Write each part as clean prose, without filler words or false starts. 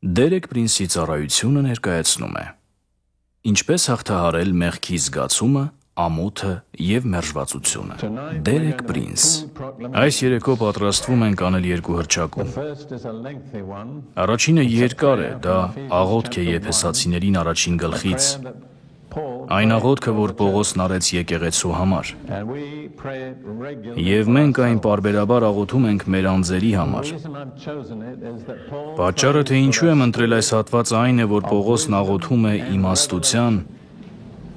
Դերեկ Պրինսի ծառայությունը ներկայացնում է Ինչպես հաղթահարել մեղքի զգացումը, ամոթը և մերժվածությունը։ Դերեկ Պրինս։ Այս երեկո պատրաստվում ենք անել երկու հռչակում։ Առաջինը երկար է, դա աղոթք է Եփեսացիներին առաջին գլխից, այն աղոթքը, որ Պողոսն արեց եկեղեցու համար։ Եվ մենք այն պարբերաբար աղոթում ենք մեր անձերի համար։ Պատճառը, թե ինչու եմ ընտրել այս հատվածը, այն է, որ Պողոսն աղոթում է իմաստության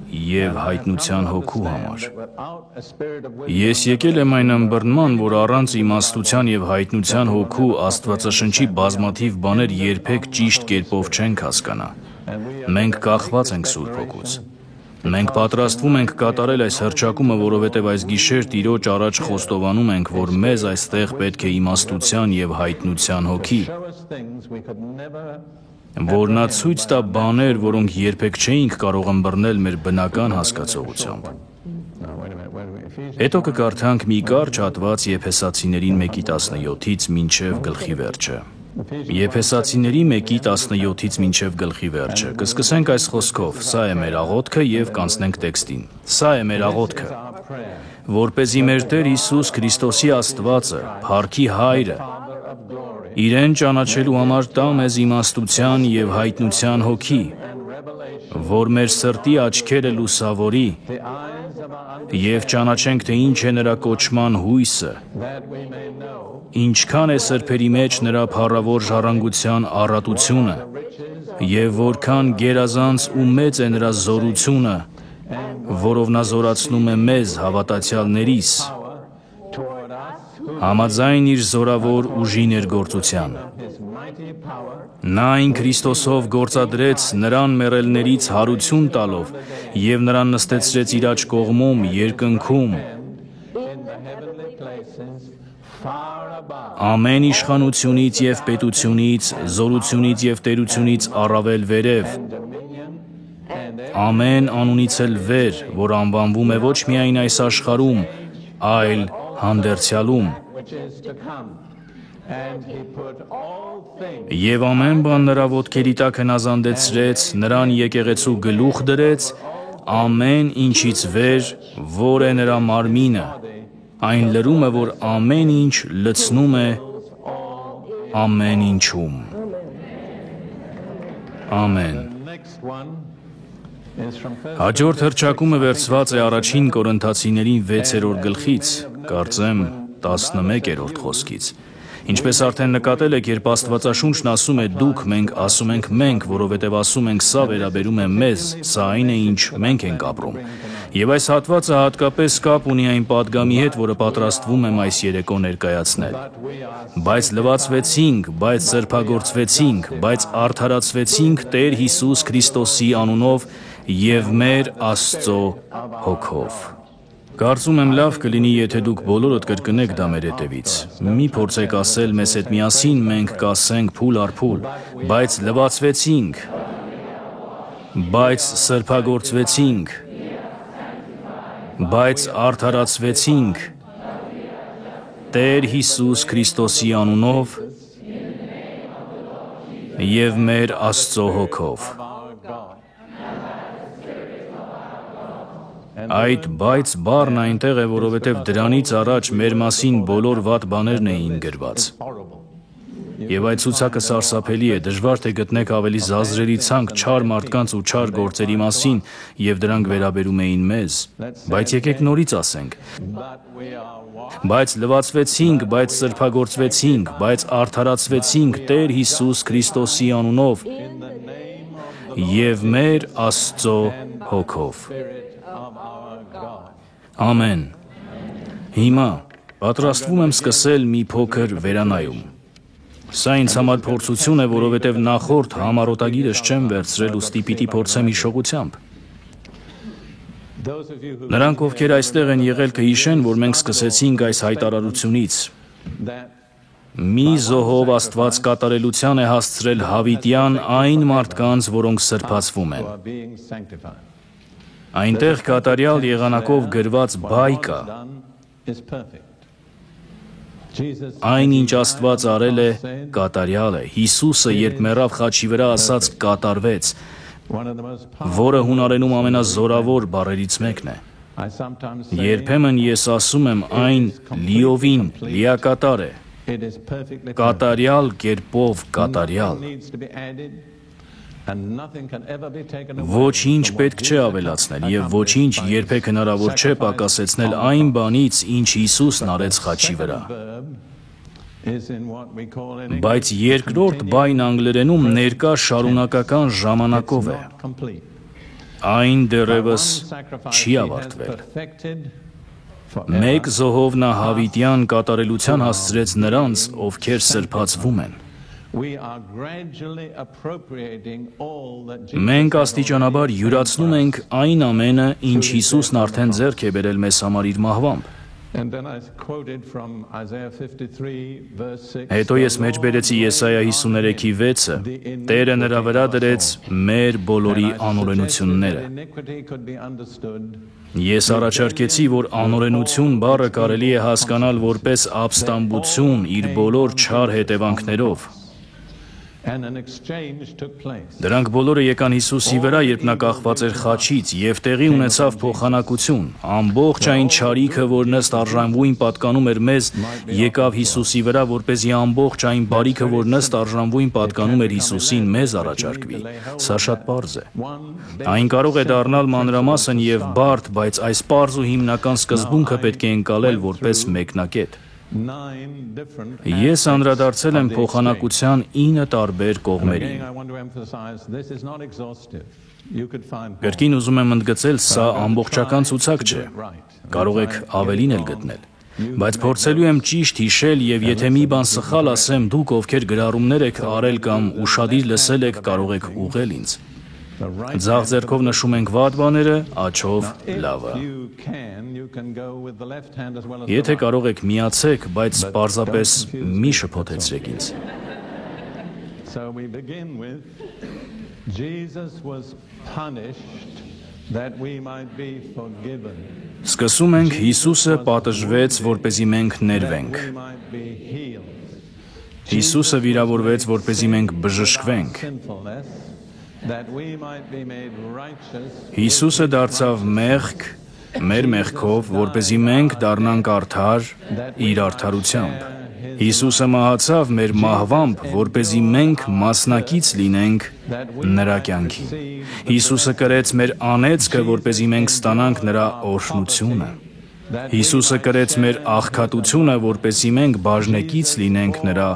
և հայտնության հոգու համար։ Ես եկել եմ այն ըմբռնման, որ առանց իմաստության և հայտնության հոգու Աստվածաշնչի բազմաթիվ բաներ երբեք ճիշտ կերպով չենք հասկանա։ Մենք կախված ենք Սուրբ Հոգուց։ Մենք պատրաստվում ենք կատարել այս հռչակումը, որովհետև այս գիշեր Տիրոջ առաջ խոստովանում ենք, որ մեզ այստեղ պետք է իմաստության և հայտնության հոգի, որ նա ցույց տա բաներ, որոնք երբեք չէինք կարող ըմբռնել մեր բնական հասկացողությամբ։ Հետո կկարդանք մի կարճ հատված Եփեսացիներին 1:17-ից մինչև գլխի վերջը։ Եփեսացիների 1:17-ից մինչև գլխի վերջը։ Կսկսենք այս խոսքով. Սա է մեր աղոթքը և կանցնենք տեքստին։ Սա է մեր աղոթքը, որպեսզի մեր Տեր Հիսուս Քրիստոսի Աստվածը, Փառքի Հայրը, Իրեն ճանաչելու համար տա մեզ իմաստության և հայտնության հոգի, որ մեր սրտի աչքերը լուսավորի և ճանաչենք, թե ինչ է նրա կոչման հույսը, ինչքան է սրբերի մեջ նրա փառավոր ժառանգության առատությունը և որքան գերազանց ու մեծ է նրա զորությունը, որով նա զորացնում է մեզ հավատացյալներիս, համաձայն իր զորավոր ուժի ներգործությանը։ Նա այն Քրիստոսով գործադրեց նրան մեռելներից հարություն տալով և նրան նստեցրեց իր աջ կողմում երկնքում, ամեն իշխանությունից և պետությունից, զորությունից և տերությունից առավել վերև, ամեն անունից էլ վեր, որ անվանվում է ոչ միայն այս աշխարհում, այլ հանդերձյալում, և ամեն բան նրա ոտքերի տակ հնազանդեցրեց, նրան եկեղեցու գլուխ դրեց, ամեն ինչից վեր, որ է նրա մարմինը, այն լրումը, որ ամեն ինչ լցնում է ամեն ինչում։ Ամեն։ Հաջորդ հռչակումը վերցված է առաջին Կորինթացիներին 6-րդ գլխից, կարծեմ 11-րդ խոսքից։ Ինչպես արդեն նկատել եք, երբ Աստվածաշունչն ասում է դուք, մենք ասում ենք մենք, որովհետև ասում ենք սա վերաբերում է մեզ, սա այն է, ինչ մենք ենք ապրում։ Եվ այս հատվածը հատկապես կապ ունի այն պատգամի հետ, որը պատրաստվում եմ այս երեկո ներկայացնել։ Բայց լվացվեցինք, բայց սրբագործվեցինք, բայց արդարացվեցինք Տեր Հիսուս Քրիստոսի անունով և մեր Աստծո հոգով։ Կարծում եմ լավ կլինի, եթե դուք բոլորդ կրկնեք դա մեր հետևից։ Մի փորձեք ասել մեզ հետ միասին, մենք կասենք փուլ առ փուլ, բայց լվացվեցինք, բայց սրբագործվեցինք, բայց արդարացվեցինք Տեր Հիսուս Քրիստոսի անունով և մեր Աստծո հոգով։ Այդ բայց բառն այնտեղ է, որովհետև դրանից առաջ մեր մասին բոլոր վատ բաներն էին գրված։ Եվ այդ ցուցակը սարսափելի է, դժվար թե գտնեք ավելի զազրերի ցանկ չար մարդկանց ու չար գործերի մասին, և դրանք վերաբերում էին մեզ։ Բայց եկեք նորից ասենք. բայց լվացվեցինք, բայց սրբագործվեցինք, բայց արդարացվեցինք Տեր Հիսուս Քրիստոսի անունով և մեր Աստծո հոգով։ Ամեն։ Հիմա պատրաստվում եմ սկսել մի փոքր վերանայում։ Սա ինձ համար փորձություն է, որովհետև նախորդ համառոտագիրս չեմ վերցրել, ուստի պիտի փորձեմ հիշողությամբ։ Նրանք, ովքեր այստեղ են եղել, կհիշեն, որ մենք սկսեցինք այս հայտարարությունից. մի զոհով Աստված կատարելության է հասցրել հավիտյան այն մարդկանց, որոնք սրբացվում են։ Այնտեղ կատարյալ եղանակով գրված բայ կա։ Այն, ինչ Աստված արել է, կատարյալ է։ Հիսուսը, երբ մեռավ խաչի վրա, ասաց կատարվեց, որը հունարենում ամենազորավոր բառերից մեկն է։ Երբեմն ես ասում եմ այն լիովին լիակատար է, կատարյալ կերպով կատարյալ։ Ոչինչ պետք չէ ավելացնել և ոչինչ երբեք հնարավոր չէ պակասեցնել այն բանից, ինչ Հիսուսն արեց խաչի վրա։ Բայց երկրորդ բայն անգլերենում ներկա շարունակական ժամանակով է։ Այն դեռևս չի ավարտվել։ Մեկ զոհով նա հավիտյան կատարելության հասցրեց նրանց, ովքեր սրբացվում են։ Մենք աստիճանաբար յուրացնում ենք այն ամենը, ինչ Հիսուսն արդեն ձեռք է բերել մեզ համար իր մահվամբ։ Հետո ես մեջ բերեցի Եսայա 53:6-ը. Տերը նրա վրա դրեց մեր բոլորի անօրենությունները։ Ես առաջարկեցի, որ անօրենություն բառը կարելի է հասկանալ որպես ապստամբություն իր բոլոր չար հետևանքներով։ Դրանք բոլորը եկան Հիսուսի վրա, երբ նա կախված էր խաչից, և տեղի ունեցավ փոխանակություն։ Ամբողջ այն չարիքը, որ ըստ արժանվույն պատկանում էր մեզ, եկավ Հիսուսի վրա, որպեսզի ամբողջ այն բարիքը, որ ըստ արժանվույն պատկանում էր Հիսուսին, մեզ առաջարկվի։ Սա շատ պարզ է։ Այն կարող է դառնալ մանրամասն և բարդ, բայց այս պարզ ու հիմնական սկզբունքը պետք է ընկալել որպես մեկնակետ։ Ես անդրադարձել եմ փոխանակության 9 տարբեր կողմերին։ Կրկին ուզում եմ ընդգծել, սա ամբողջական ցուցակ չէ։ Կարող եք ավելին էլ գտնել։ Բայց փորձելու եմ ճիշտ հիշել, և եթե մի բան սխալ ասեմ, դուք, ովքեր գրառումներ եք արել կամ ուշադիր լսել եք, կարող եք ուղղել ինձ։ Ձախ ձեռքով նշում ենք վատ բաները, աջով լավը։ Եթե կարող եք միացեք, բայց պարզապես մի շփոթեցրեք ինձ։ Սկսում ենք Հիսուսը պատժվեց, որպեսզի մենք ներվենք։ Հիսուսը վիրավորվեց, որպեսզի մենք բժշկվենք։ Հիսուսը դարձավ մեղք մեր մեղքով, որպեսզի մենք դառնանք արդար իր արդարությամբ։ Հիսուսը մահացավ մեր մահվամբ, որպեսզի մենք մասնակից լինենք նրա կյանքին։ Հիսուսը կրեց մեր անեծքը, որպեսզի մենք ստանանք նրա օրհնությունը։ Հիսուսը կրեց մեր աղքատությունը, որպեսզի մենք բաժնեկից լինենք նրա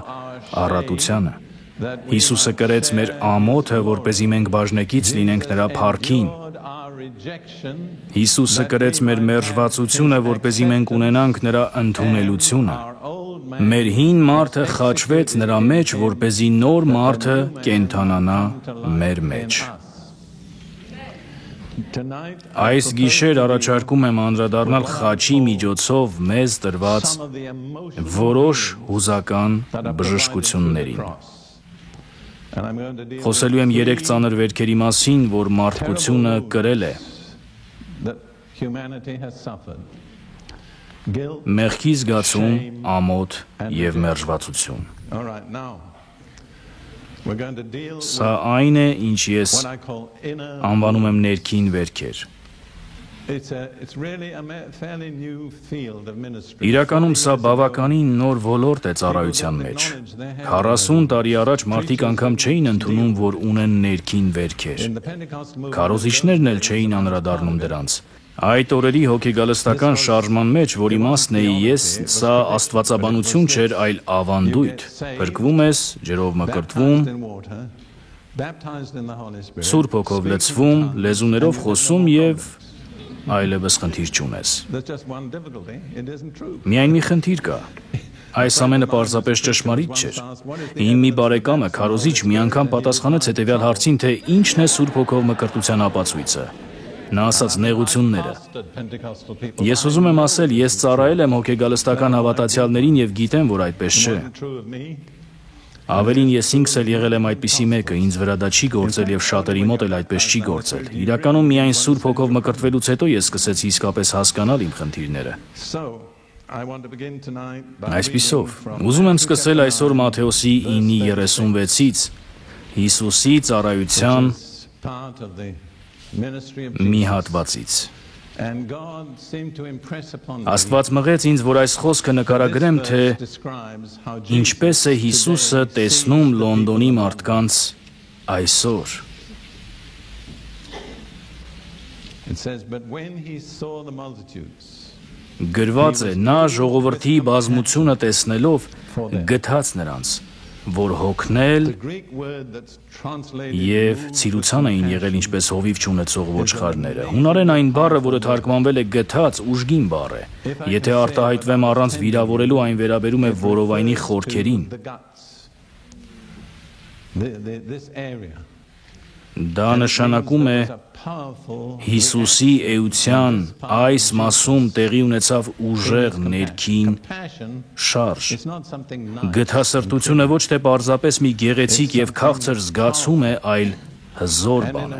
առատությանը։ Հիսուսը կրեց մեր ամոթը, որպեսզի մենք բաժնեկից լինենք նրա փառքին։ Հիսուսը կրեց մեր մերժվածությունը, որպեսզի մենք ունենանք նրա ընդունելությունը։ Մեր հին մարդը խաչվեց նրա մեջ, որպեսզի նոր մարդը կենդանանա մեր մեջ։ Այս գիշեր առաջարկում եմ անդրադառնալ խաչի միջոցով մեզ տրված որոշ հուզական բժշկություններին։ Խոսելու եմ 3 ծանր վերքերի մասին, որ մարդկությունը կրել է։ Մեղքի զգացում, ամոթ և մերժվածություն։ Սա այն է, ինչ ես անվանում եմ ներքին վերքեր։ Իրականում սա բավականին նոր ոլորտ է ծառայության մեջ։ 40 տարի առաջ մարդիկ անգամ չէին ընդունում, որ ունեն ներքին վերքեր։ Քարոզիչներն էլ չէին անդրադառնում դրանց։ Այդ օրերի հոգեգալստական շարժման մեջ, որի մասն էի ես, սա աստվածաբանություն չէր, այլ ավանդույթ։ Փրկվում ես, ջրով մկրտվում, Սուրբ Հոգով լցվում, լեզուներով խոսում և այլևս խնդիր չունես։ Միայն մի խնդիր կա։ Այս ամենը պարզապես ճշմարիտ չէր։ Իմ մի բարեկամը, քարոզիչ, մի անգամ պատասխանեց հետևյալ հարցին, թե ինչն է Սուրբ Հոգով մկրտության ապացույցը։ Նա ասաց նեղությունները։ Ես ուզում եմ ասել, ես ծառայել եմ հոգեգալստական հավատացյալներին և գիտեմ, որ այդպես չէ։ Ավելին ես ինքս էլ եղել եմ այդպիսի մեկը, ինձ վրա դա չի գործել և շատերի մոտ էլ այդպես չի գործել։ Իրականում միայն Սուրբ Հոգով մկրտվելուց հետո ես սկսեցի իսկապես հասկանալ իմ խնդիրները։ Այսպիսով, ուզում եմ սկսել այսօր Մատթեոսի 9:36-ից Հիսուսի ծառայության մի հատվածից։ Աստված մղեց ինձ, որ այս խոսքը նկարագրեմ, թե ինչպես է Հիսուսը տեսնում Լոնդոնի մարդկանց այսօր։ Գրված է, նա ժողովրդի բազմությունը տեսնելով գթաց նրանց, որ հոգնել և ցիրուցան էին եղել ինչպես հովիվ չունեցող ոչխարները։ Հունարեն այն բառը, որը թարգմանվել է գթաց, ուժգին բառ է։ Եթե արտահայտվեմ առանց վիրավորելու, այն վերաբերում է որովայնի խորքերին։ Դա նշանակում է Հիսուսի էության այս մասում տեղի ունեցավ ուժեղ ներքին շարժ։ Գթասրտությունը ոչ թե պարզապես մի գեղեցիկ և քաղցր զգացում է, այլ հզոր բան է։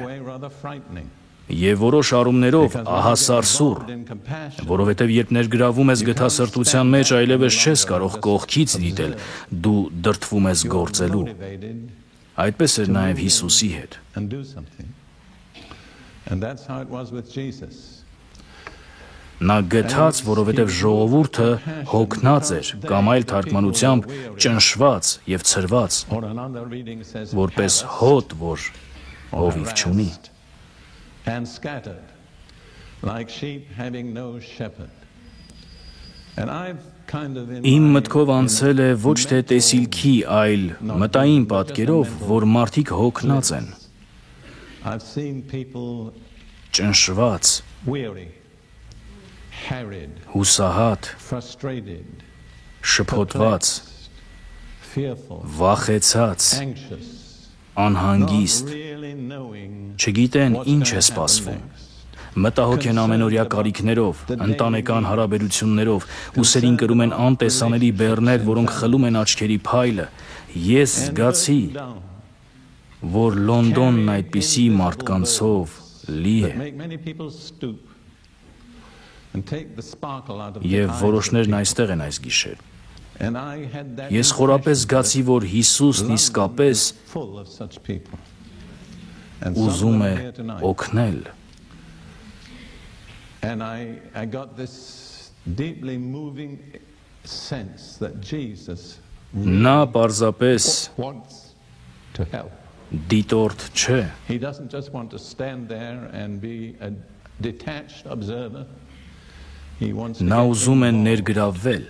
Եվ որոշ առումներով ահասարսուռ, որովհետև երբ ներգրավում ես գթասրտության մեջ, այլևս չես կարող կողքից դիտել, դու դրդվում ես գործելու։ Այդպես էր նաև Հիսուսի հետ։ Նա գթաց, որովհետև ժողովուրդը հոգնած էր, կամ այլ թարգմանությամբ ճնշված և ցրված, որպես հոտ, որ հովիվ չունի։ Իմ մտքով անցել է ոչ թե տեսիլքի, այլ մտային պատկերով, որ մարդիկ հոգնած են, ճնշված, հուսահատ, շփոթված, վախեցած, անհանգիստ, չգիտեն ինչ է սպասվում, մտահոգ են ամենօրյա կարիքներով, ընտանեկան հարաբերություններով, ուսերին կրում են անտեսանելի բեռներ, որոնք խլում են աչքերի փայլը։ Ես զգացի, որ Լոնդոնն այդպիսի մարդկանցով լի է։ Եվ որոշներն այստեղ են այս գիշեր։ Ես խորապես զգացի, որ Հիսուսն իսկապես ուզում է օգնել։ Նա պարզապես դիտորդ չէ։ Նա ուզում է ներգրավվել,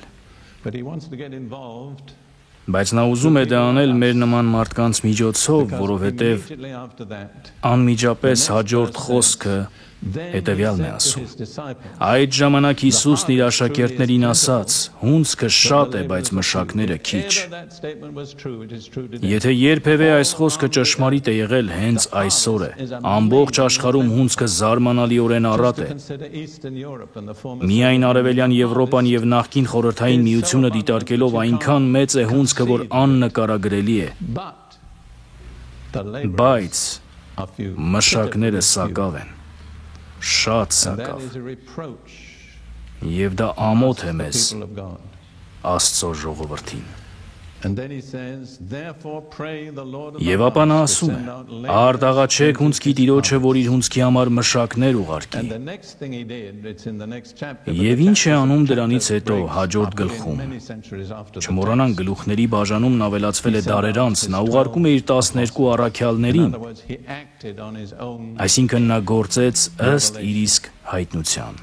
բայց նա ուզում է դա անել մեր նման մարդկանց միջոցով, որովհետև անմիջապես հաջորդ խոսքը հետևյալն է ասում. այդ ժամանակ Հիսուսն իր աշակերտներին ասաց. հունձքը շատ է, բայց մշակները քիչ։ Եթե երբևէ այս խոսքը ճշմարիտ է եղել, հենց այսօր է։ Ամբողջ աշխարհում հունձքը զարմանալիորեն առատ է։ Միայն Արևելյան Եվրոպան և նախկին Խորհրդային Միությունը դիտարկելով այնքան մեծ է հունձքը, որ աննկարագրելի է։ Բայց մշակները սակավ են, շատ սակավ, և դա ամոթ է մեզ Աստծո ժողովրդին։ Եվ ապա նա ասում է. արդ աղաչեք հունձքի տիրոջը, որ իր հունձքի համար մշակներ ուղարկի։ Եվ ինչ է անում դրանից հետո հաջորդ գլխում։ Չմոռանանք, գլուխների բաժանումն ավելացվել է դարեր անց, նա ուղարկում է իր 12 առաքյալներին, այսինքն նա գործեց ըստ իր իսկ հայտնության։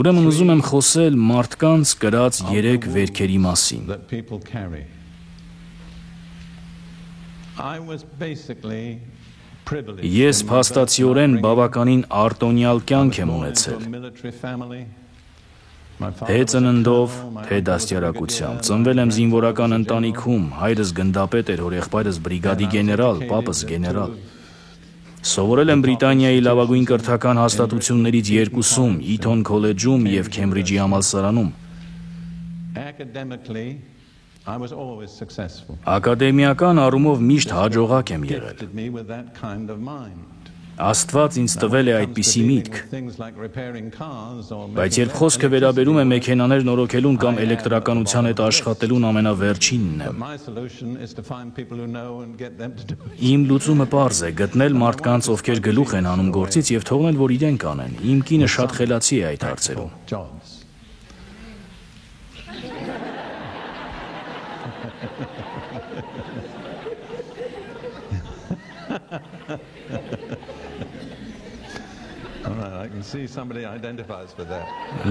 Ուրեմն ուզում եմ խոսել մարդկանց կրած 3 վերքերի մասին։ Ես փաստացիորեն բավականին արտոնյալ կյանք եմ ունեցել։ Թե ծննդով, թե դաստիարակությամբ։ Ծնվել եմ զինվորական ընտանիքում, հայրս գնդապետ էր, հորեղբայրս բրիգադի գեներալ, պապս գեներալ։ Սովորել եմ Բրիտանիայի լավագույն կրթական հաստատություններից 2-ում, Իթոն քոլեջում և Քեմբրիջի համալսարանում։ Ակադեմիական առումով միշտ հաջողակ եմ եղել։ Աստված ինձ տվել է այդպիսի միտք, բայց երբ խոսքը վերաբերում է մեքենաներ նորոգելուն կամ էլեկտրականության հետ աշխատելուն ամենավերջինն եմ։ Իմ լուծումը պարզ է՝ գտնել մարդկանց, ովքեր գլուխ են հանում գործից և թողնել, որ իրենք անեն։ Իմ կինը շատ խելացի է այդ հարցերում։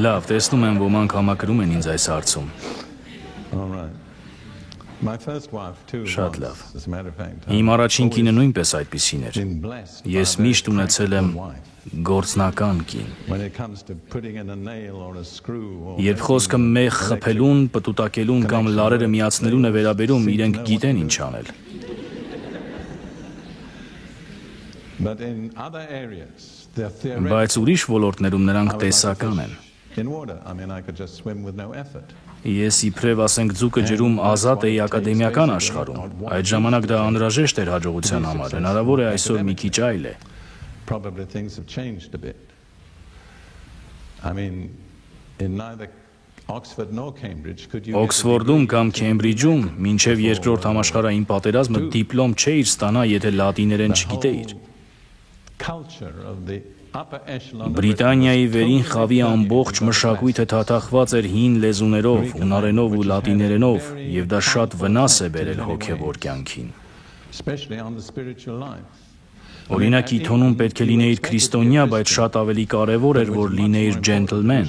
Լավ, տեսնում եմ, ոմանք համակրում են ինձ այս հարցում։ Շատ լավ։ Իմ առաջին կինը նույնպես այդպիսին էր։ Ես միշտ ունեցել եմ գործնական կին։ Երբ խոսքը մեղ խփելուն, պտուտակելուն կամ լարերը միացնելուն է վերաբերում, իրենք գիտեն ինչ անել։ Բայց ուրիշ ոլորտներում նրանք տեսական են։ Ես իբրև ասենք ձուկը ջրում ազատ էի ակադեմիական աշխարհում։ Այդ ժամանակ դա անհրաժեշտ էր հաջողության համար, հնարավոր է այսօր մի քիչ այլ է։ Օքսֆորդում կամ Քեմբրիջում մինչև երկրորդ համաշխարհային պատերազմը դիպլոմ չէիր ստանա, եթե լատիներեն չգիտեիր։ Բրիտանիայի վերին խավի ամբողջ մշակույթը թաթախված էր հին լեզուներով, հունարենով ու լատիներենով, և դա շատ վնաս է բերել հոգևոր կյանքին։ Օրինակ, Իթոնում պետք է լինեիր քրիստոնյա, բայց շատ ավելի կարևոր էր, որ լինեիր ջենտլմեն։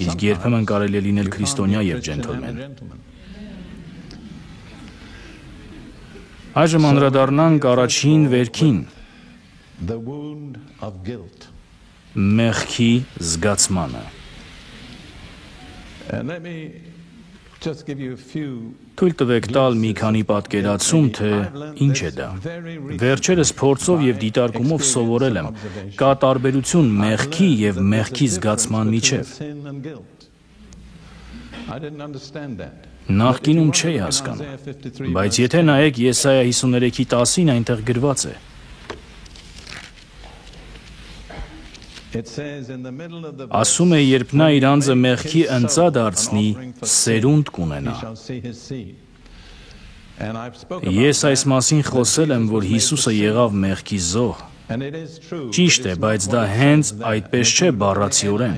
Իսկ երբեմն կարելի է լինել քրիստոնյա և ջենտլմեն։ Այժմ անդրադառնանք առաջին վերքին՝ մեղքի զգացմանը։ Թույլ տվեք տալ մի քանի պատկերացում, թե ինչ է դա։ Վերջերս փորձով և դիտարկումով սովորել եմ, կա տարբերություն մեղքի և մեղքի զգացման միջև։ Նախկինում չէի հասկանում, բայց եթե նայեք Եսայա 53:10-ին, այնտեղ գրված է. ասում է, երբ նա իր անձը մեղքի ընծա դարձնի, սերունդ կունենա։ Ես այս մասին խոսել եմ, որ Հիսուսը եղավ մեղքի զոհ։ Ճիշտ է, բայց դա հենց այդպես չէ բառացիորեն։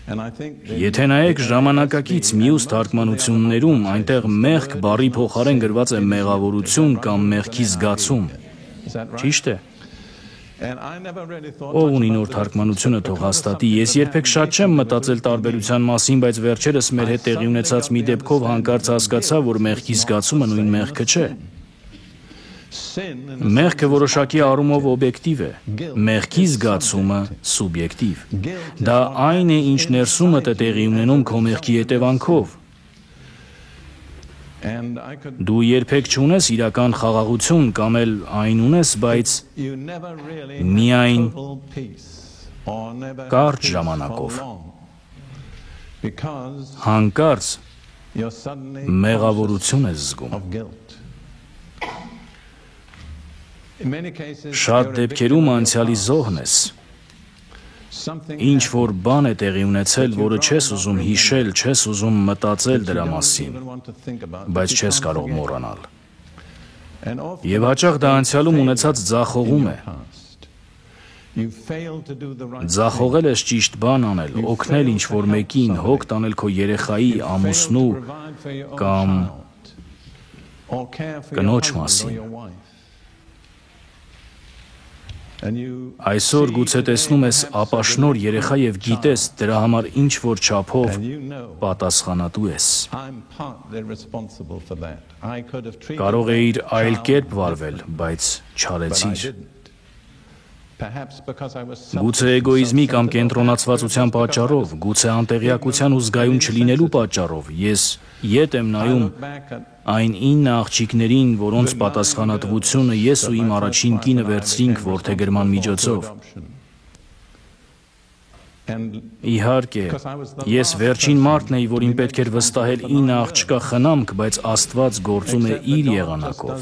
Եթե նայեք ժամանակակից մյուս թարգմանություններում, այնտեղ մեղք բառի փոխարեն գրված է մեղավորություն կամ մեղքի զգացում։ Ճիշտ է։ Ով ունի նոր թարգմանությունը, թող հաստատի։ Ես երբեք շատ չեմ մտածել տարբերության մասին, բայց վերջերս մեր հետ տեղի ունեցած մի դեպքով հանկարծ հասկացա, որ մեղքի զգացումը նույն մեղքը չէ։ Մեղքը որոշակի առումով օբյեկտիվ է, մեղքի զգացումը սուբյեկտիվ։ Դա այն է, ինչ ներսումդ է տեղի ունենում քո մեղքի հետևանքով։ Դու երբեք չունես իրական խաղաղություն կամ էլ այն ունես, բայց միայն կարճ ժամանակով։ Հանկարծ մեղավորություն ես զգում։ Շատ դեպքերում անցյալի զոհն ես։ Ինչ որ բան է տեղի ունեցել, որը չես ուզում հիշել, չես ուզում մտածել դրա մասին, բայց չես կարող մոռանալ։ Եվ հաճախ դա անցյալում ունեցած ձախողում է։ Ձախողել ես ճիշտ բան անել, օգնել ինչ-որ մեկին, հոգ տանել քո երեխայի, ամուսնու կամ կնոջ մասին։ Այսօր գուցե տեսնում ես ապաշնոր երեխա և գիտես դրա համար ինչ-որ չափով պատասխանատու ես։ Կարող էիր այլ կերպ վարվել, բայց չարեցիր։ Գուցե էգոիզմի կամ կենտրոնացվածության պատճառով, գուցե անտեղյակության ու զգայուն չլինելու պատճառով ես ետ եմ նայում այն 9 աղջիկներին, որոնց պատասխանատվությունը ես ու իմ առաջին կինը վերցրինք որդեգրման միջոցով։ Իհարկե, ես վերջին մարդն էի, որին պետք էր վստահել 9 աղջկա խնամք, բայց Աստված գործում է իր եղանակով։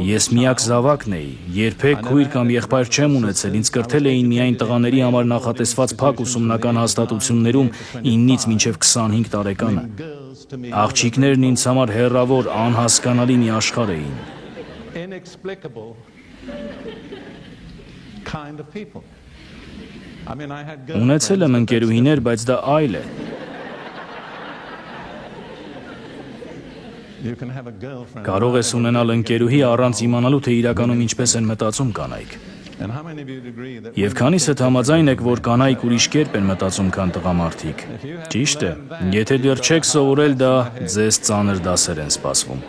Ես միակ զավակն էի, երբեք քույր կամ եղբայր չեմ ունեցել, ինձ կրթել էին միայն տղաների համար նախատեսված փակ ուսումնական հաստատություններում 9-ից մինչև 25 տարեկանը։ Աղջիկներն ինձ համար հեռավոր, անհասկանալի մի աշխարհ էին։ Ունեցել եմ ընկերուհիներ, բայց դա այլ է։ Կարող ես ունենալ ընկերուհի առանց իմանալու, թե իրականում ինչպես են մտածում կանայք։ Եվ քանիսդ համաձայն եք, որ կանայք ուրիշ կերպ են մտածում, քան տղամարդիկ։ Ճիշտ է, եթե դեռ չեք սովորել դա, ձեզ ծանր դասեր են սպասվում։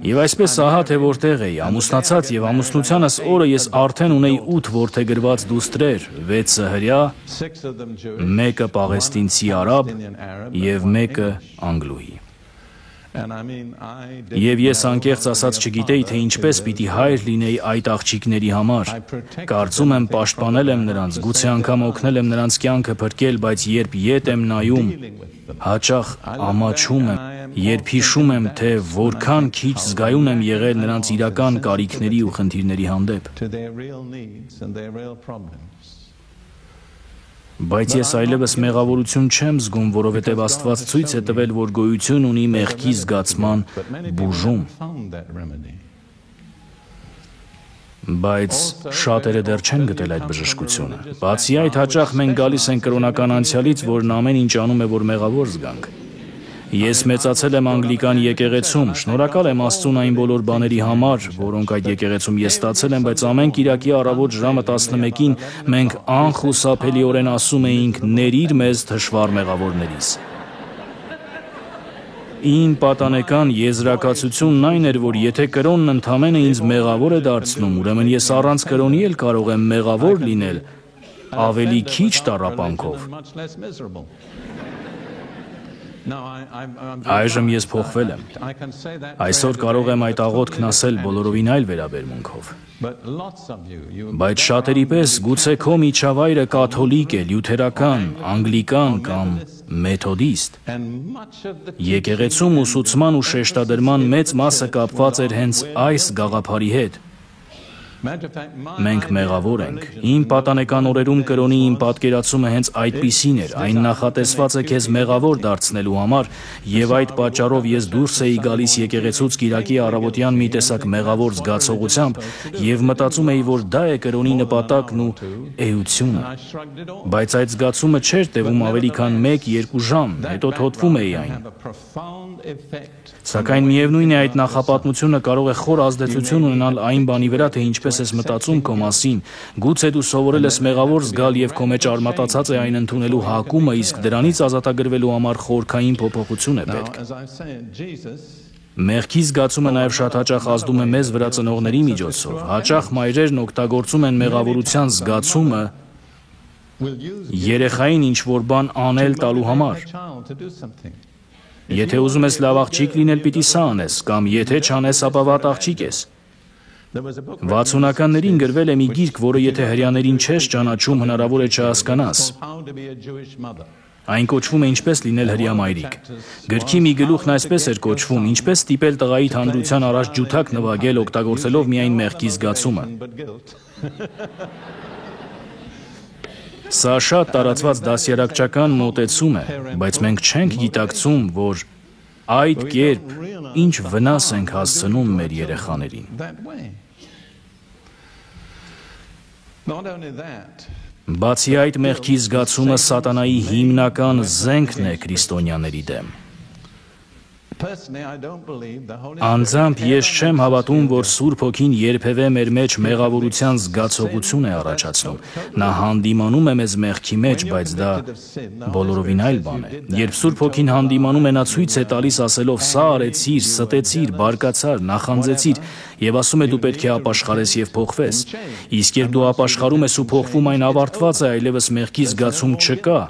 Եվ այսպես ահա թե որտեղ էի, ամուսնացած եւ ամուսնությանս օրը ես արդեն ունեի 8 որդեգրված դուստրեր, 6-ը հրյա, 1-ը պաղեստինցի արաբ եւ 1-ը անգլուհի։ Եվ ես անկեղծ ասած չգիտեի, թե ինչպես պիտի հայր լինեի այդ աղջիկների համար։ Կարծում եմ պաշտպանել եմ նրանց, գուցե անգամ օգնել եմ նրանց կյանքը փրկել, բայց երբ ետ եմ նայում, հաճախ ամաչում եմ, երբ հիշում եմ, թե որքան քիչ զգայուն եմ եղել նրանց իրական կարիքների ու խնդիրների հանդեպ։ Բայց ես այլևս մեղավորություն չեմ զգում, որովհետև Աստված ցույց է տվել, որ գոյություն ունի մեղքի զգացման բուժում։ Բայց շատերը դեռ չեն գտել այդ բժշկությունը։ Բացի այդ, հաճախ մենք գալիս ենք կրոնական անցյալից, որն ամեն ինչ անում է, որ մեղավոր զգանք։ Ես մեծացել եմ անգլիկան եկեղեցում, շնորհակալ եմ Աստծուն այն բոլոր բաների համար, որոնք այդ եկեղեցում ես ստացել եմ, բայց ամեն կիրակի առավոտ ժամը 11-ին մենք անխուսափելիորեն ասում էինք «Ներիր մեզ թշվառ մեղավորներիս»։ Իմ պատանեկան եզրակացությունն այն էր, որ եթե կրոնն ընդամենը ինձ մեղավոր է դարձնում, ուրեմն ես առանց կրոնի էլ կարող եմ մեղավոր լինել, ավելի քիչ տառապանքով։ Այժմ ես փոխվել եմ։ Այսօր կարող եմ այդ աղոթքն ասել բոլորովին այլ վերաբերմունքով։ Բայց շատերի պես գուցե քո միջավայրը կաթոլիկ է, լյութերական, անգլիկան կամ մեթոդիստ։ Եկեղեցում ուսուցման ու շեշտադրման մեծ մասը կապված էր հենց այս գաղափարի հետ։ Մենք մեղավոր ենք։ Իմ պատանեկան օրերում կրոնի իմ պատկերացումը հենց այդպիսին էր, այն նախատեսված է քեզ մեղավոր դարձնելու համար, եւ այդ պատճառով ես դուրս էի գալիս եկեղեցուց կիրակի առավոտյան մի տեսակ մեղավոր զգացողությամբ եւ մտածում էի, որ դա է կրոնի նպատակն ու էությունը։ Բայց այդ զգացումը չէր տևում ավելի քան 1-2 ժամ, հետո թոթվում էի այն։ Սակայն միևնույն է, այդ նախապատմությունը կարող է խոր ազդեցություն ունենալ այն բանի վրա, թե ինչպես ես մտածում քո մասին։ Գուցե դու սովորել ես մեղավոր զգալ եւ քո մեջ արմատացած է այն ընդունելու հակումը, իսկ դրանից ազատագրվելու համար խորքային փոփոխություն է պետք։ Մեղքի զգացումը նաեւ շատ հաճախ ազդում է մեզ վրա ծնողների միջոցով։ Հաճախ մայրերն օգտագործում են մեղավորության զգացումը երեխային ինչ-որ բան անել տալու համար։ Եթե ուզում ես լավ աղջիկ լինել, պիտի սա անես, կամ եթե չանես, ապա վատ աղջիկ ես։ 60-ականներին գրվել է մի գիրք, որը եթե հրյաներին չես ճանաչում, հնարավոր է չհասկանաս։ Այն կոչվում է «Ինչպես լինել հրյա մայրիկ»։ Գրքի մի գլուխն այսպես էր կոչվում. «Ինչպես ստիպել տղայի հանրության առաջ ջութակ նվագել, օգտագործելով միայն մեղքի զգացումը»։ Սա շատ տարածված դասյարակչական մոտեցում է, բայց մենք չենք գիտակցում, որ այդ կերպ ինչ վնաս ենք հասցնում մեր երեխաներին։ Բացի այդ, մեղքի զգացումը սատանայի հիմնական զենքն է քրիստոնյաների դեմ։ Անձամբ ես չեմ հավատում, որ Սուրբ Հոգին երբևէ մեր մեջ մեղավորության զգացողություն է առաջացնում։ Նա հանդիմանում է մեզ մեղքի մեջ, բայց դա բոլորովին այլ բան է։ Երբ Սուրբ Հոգին հանդիմանում է, նա ցույց է տալիս ասելով. «Սա արեցիր, ստեցիր, բարկացար, նախանձեցիր», եւ ասում է դու պետք է ապաշխարես եւ փոխվես։ Իսկ երբ դու ապաշխարում ես ու փոխվում, այն ավարտված է, այլևս մեղքի զգացում չկա։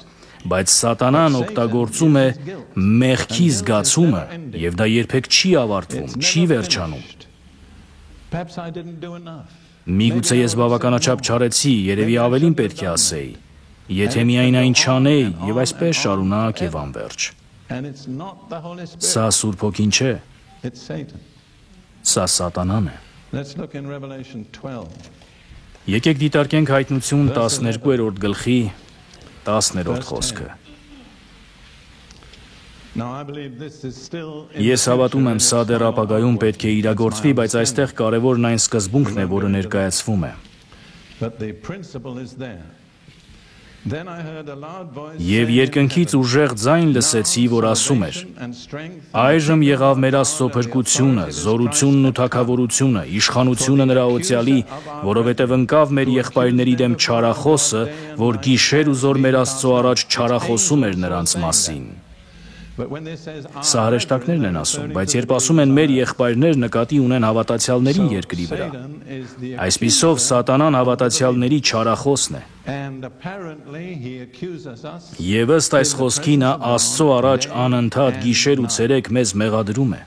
Բայց սատանան օգտագործում է մեղքի զգացումը եւ դա երբեք չի ավարտվում, չի վերջանում։ Միգուցե ես բավականաչափ չարեցի, երևի ավելին պետք է ասեի, եթե միայն այն չանեի, եւ այսպես շարունակ եւ անվերջ։ Սա Սուրբ Հոգին չէ, սա Սատանան է։ Եկեք դիտարկենք Հայտնություն 12-րդ գլխի 10-րդ խոսքը։ Ես հավատում եմ, սա դեռ ապագայում պետք է իրագործվի, բայց այստեղ կարևորն այն սկզբունքն է, որը ներկայացվում է։ Եվ երկնքից ուժեղ ձայն լսեցի, որ ասում էր. այժմ եղավ մեր Աստծո փրկությունը, զորությունն ու թագավորությունը, իշխանությունը նրա օծյալի, որովհետև ընկավ մեր եղբայրների դեմ չարախոսը, որ գիշեր ու զոր մեր Աստծո առաջ չարախոսում էր նրանց մասին։ Սա հրեշտակներն են ասում, բայց երբ ասում են մեր եղբայրներ, նկատի ունեն հավատացյալների երկրի վրա։ Այսպիսով Սատանան հավատացյալների չարախոսն է։ Եվ ըստ այս խոսքի նա Աստծո առաջ անընդհատ գիշեր ու ցերեկ մեզ մեղադրում է։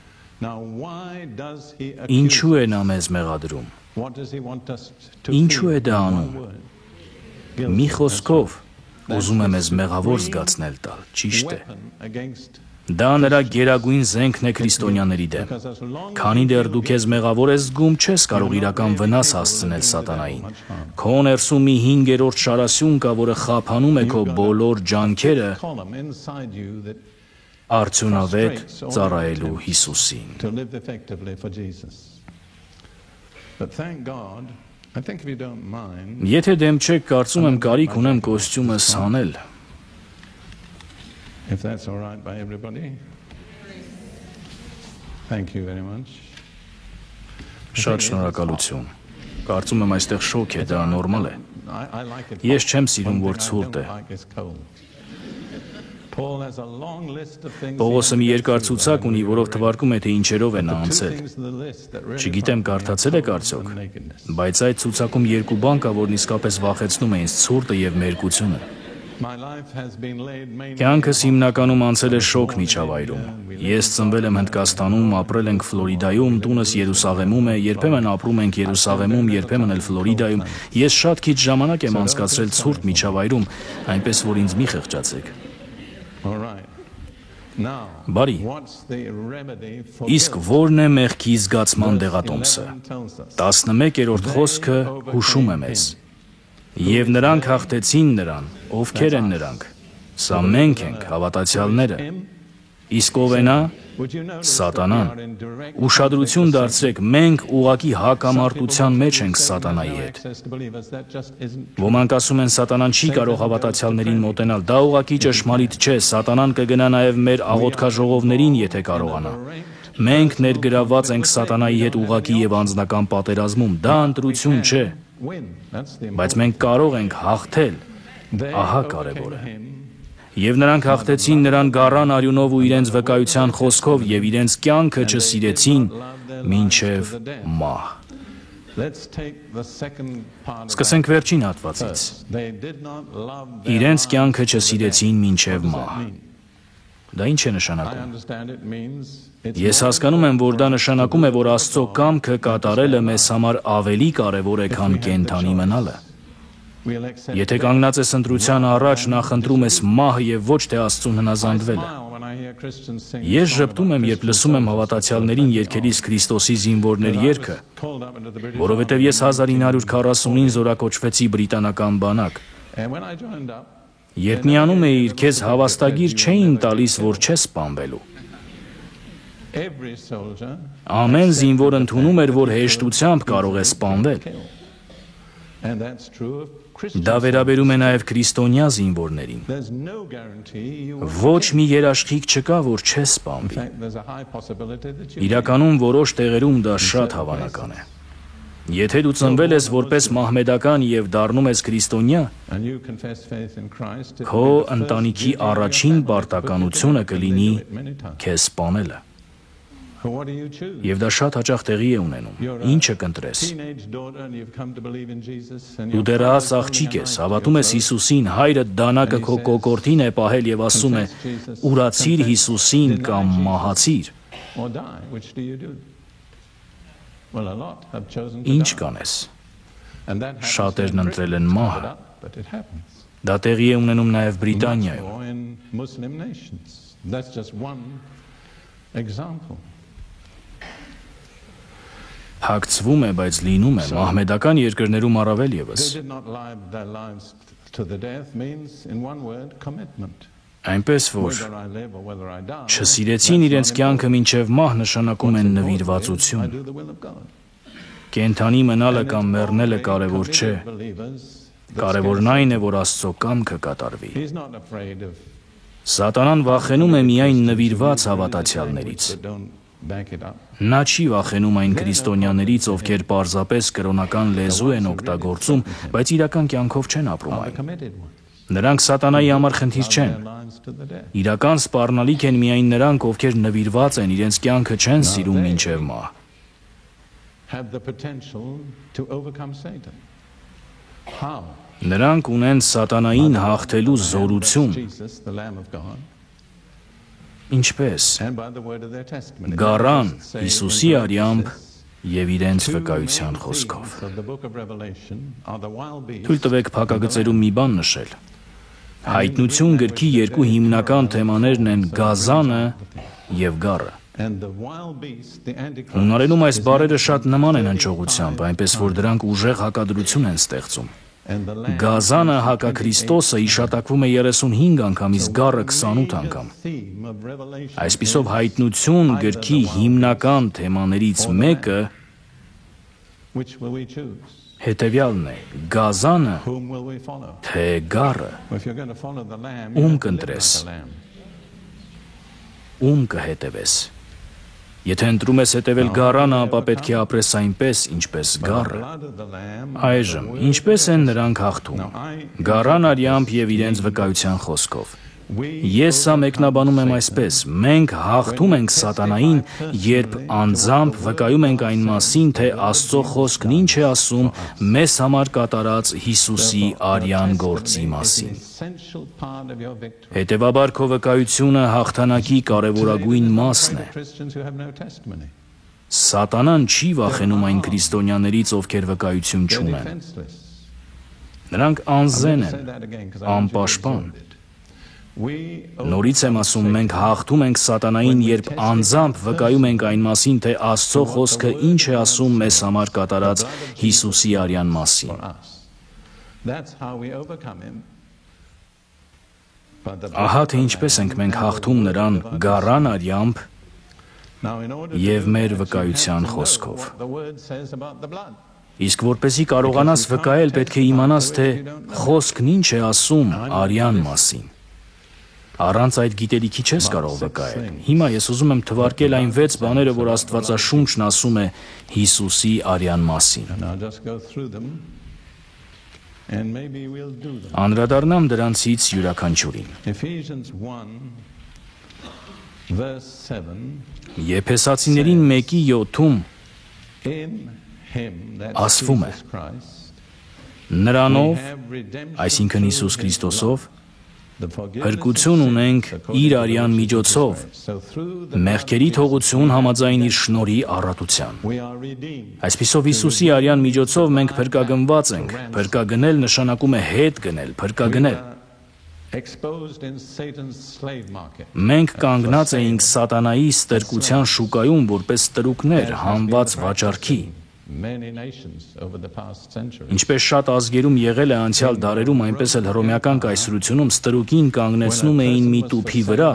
Ինչու է նա մեզ մեղադրում։ Ինչու է դա անում։ Մի խոսքով ուզում է մեզ մեղավոր զգացնել տալ, ճիշտ է։ Դա նրա գերագույն զենքն է քրիստոնյաների դեմ։ Քանի դեռ դու քեզ մեղավոր ես զգում, չես կարող իրական վնաս հասցնել Սատանային։ Քո ներսում մի 5-րդ շարասյուն կա, որը խափանում է քո բոլոր ջանքերը արդյունավետ ծառայելու Հիսուսին։ Եթե դեմ չեք, կարծում եմ կարիք ունեմ կոստյումս հանել։ Շատ շնորհակալություն։ Կարծում եմ այստեղ շոկ է, դա նորմալ է։ Ես չեմ սիրում, որ ցուրտ է։ Պողոսը մի երկար ցուցակ ունի, որով թվարկում է, թե ինչերով է նա անցել։ Չգիտեմ կարդացել եք արդյոք, բայց այդ ցուցակում երկու բան կա, որն իսկապես վախեցնում է ինձ՝ ցուրտը եւ մերկությունը։ Կյանքս հիմնականում անցել է շոկ միջավայրում։ Ես ծնվել եմ Հնդկաստանում, ապրել ենք Ֆլորիդայում, տունս Երուսաղեմում է, երբեմն ապրում ենք Երուսաղեմում, երբեմն էլ Ֆլորիդայում։ Ես շատ քիչ ժամանակ եմ անցկացրել ցուրտ միջավայրում, այնպես որ ինձ մի խղճացեք։ Բարի, իսկ ո՞րն է մեղքի զգացման դեղատոմսը։ 11-րդ խոսքը հուշում է մեզ։ Եվ նրանք հաղթեցին նրան, ովքեր են նրանք։ Սա մենք ենք, հավատացյալները։ Իսկ ով է նա։ Սատանան։ Ուշադրություն դարձրեք, մենք ուղղակի հակամարտության մեջ ենք Սատանայի հետ։ Ոմանք ասում են Սատանան չի կարող հավատացյալներին մոտենալ, դա ուղղակի ճշմարիտ չէ, Սատանան կգնա նաև մեր աղոթքաժողովներին, եթե կարողանա։ Մենք ներգրավված ենք Սատանայի հետ ուղղակի եւ անձնական պատերազմում, դա ընտրություն չէ։ Բայց մենք կարող ենք հաղթել, ահա կարևորը։ Եվ նրանք հաղթեցին նրան գառան արյունով ու իրենց վկայության խոսքով եւ իրենց կյանքը չսիրեցին մինչեւ մահ։ Սկսենք վերջին հատվածից։ Իրենց կյանքը չսիրեցին մինչեւ մահ։ Դա ինչ է նշանակում։ Ես հասկանում եմ, որ դա նշանակում է, որ Աստծո կամքը կատարելը մեզ համար ավելի կարևոր է, քան կենդանի մնալը։ Եթե կանգնած ես ընտրության առաջ, նախ ընտրում ես մահը եւ ոչ թե Աստծուն հնազանդվելը։ Ես ժպտում եմ, երբ լսում եմ հավատացյալներին երգելիս Քրիստոսի զինվորներ երգը, որովհետեւ ես 1940-ին զորակոչվեցի բրիտանական բանակ։ Երբ միանում էիր, քեզ հավաստագիր չէին տալիս, որ չես սպանվելու։ Ամեն զինվոր ընդունում էր, որ հեշտությամբ կարող է սպանվել։ Դա վերաբերում է նաև քրիստոնյա զինվորներին։ Ոչ մի երաշխիք չկա, որ չես սպանվի։ Իրականում որոշ տեղերում դա շատ հավանական է։ Եթե դու ծնվել ես որպես մահմեդական եւ դառնում ես քրիստոնյա, քո ընտանիքի առաջին պարտականությունը կլինի քեզ սպանելը։ Եվ դա շատ հաճախ տեղի է ունենում։ Ինչը կընտրես։ Դու դեռահաս աղջիկ ես, հավատում ես Հիսուսին, հայրդ դանակը քո կոկորդին է պահել եւ ասում է՝ «Ուրացիր Հիսուսին» կամ «Մահացիր»։ Ինչ կանես։ Շատերն ընտրել են մահը։ Դա տեղի է ունենում նաև Բրիտանիայում։ Հագցվում է, բայց լինում է մահմեդական երկրներում առավել ևս։ Այնպես որ չսիրեցին իրենց կյանքը մինչև մահ նշանակում են նվիրվածություն։ Կենդանի մնալը կամ մեռնելը կարևոր չէ։ Կարևորն այն է, որ Աստծո կամքը կատարվի։ Սատանան վախենում է միայն նվիրված հավատացյալներից։ Նա չի վախենում այն քրիստոնյաներից, ովքեր պարզապես կրոնական լեզու են օգտագործում, բայց իրական կյանքով չեն ապրում այն։ Նրանք սատանայի համար խնդիր չեն։ Իրական սպառնալիք են միայն նրանք, ովքեր նվիրված են, իրենց կյանքը չեն սիրում մինչև մահ։ Նրանք ունեն սատանային հաղթելու զորություն։ Ինչպես։ Գառան Հիսուսի արյամբ և իրենց վկայության խոսքով։ Թույլ տվեք փակագծերում մի բան նշել։ Հայտնություն գրքի երկու հիմնական թեմաներն են գազանը և գառը։ Հունարենում այս բառերը շատ նման են հնչողությամբ, այնպես որ դրանք ուժեղ հակադրություն են ստեղծում։ Գազանը հակաքրիստոսը իշատակվում է 35 անգամ, իսկ գառը 28 անգամ։ Այսպիսով հայտնություն գրքի հիմնական թեմաներից մեկը հետևյալն է. գազանը թե գառը, ում կընտրես, ում կհետևես։ Եթե ընտրում ես հետևել գառանը, ապա պետք է ապրես այնպես, ինչպես գառը։ Այժմ, ինչպես են նրանք հաղթում։ Գառան արյամբ և իրենց վկայության խոսքով։ Ես սա մեկնաբանում եմ այսպես. մենք հաղթում ենք սատանային, երբ անձամբ վկայում ենք այն մասին, թե Աստծո խոսքն ինչ է ասում մեզ համար կատարած Հիսուսի արյան գործի մասին։ Հետևաբար քո վկայությունը հաղթանակի կարևորագույն մասն է։ Սատանան չի վախենում այն քրիստոնյաներից, ովքեր վկայություն չունեն։ Նրանք անզեն են, անպաշտպան։ Նորից եմ ասում, մենք հաղթում ենք սատանային, երբ անձամբ վկայում ենք այն մասին, թե Աստծո խոսքը ինչ է ասում մեզ համար կատարած Հիսուսի արյան մասին։ Ահա թե ինչպես ենք մենք հաղթում նրան գառան արյամբ և մեր վկայության խոսքով։ Իսկ որպեսզի կարողանաս վկայել, պետք է իմանաս, թե խոսքն ինչ է ասում արյան մասին։ Առանց այդ գիտելիքի չես կարող վկայել։ Հիմա ես ուզում եմ թվարկել այն 6 բաները, որ Աստվածաշունչն ասում է Հիսուսի արյան մասին։ Անդրադառնամ դրանցից յուրաքանչյուրին։ Եփեսացիներին 1:7-ում ասվում է. Նրանով, այսինքն Հիսուս Քրիստոսով, փրկություն ունենք իր արյան միջոցով, մեղքերի թողություն համաձայն իր շնորհի առատության։ Այսպիսով Հիսուսի արյան միջոցով մենք փրկագնված ենք։ Փրկագնել նշանակում է հետ գնել, փրկագնել։ Մենք կանգնած էինք սատանայի ստրկության շուկայում որպես ստրուկներ, հանված վաճառքի։ Ինչպես շատ ազգերում եղել է անցյալ դարերում, այնպես էլ հռոմեական կայսրությունում ստրուկին կանգնեցնում էին մի տուփի վրա,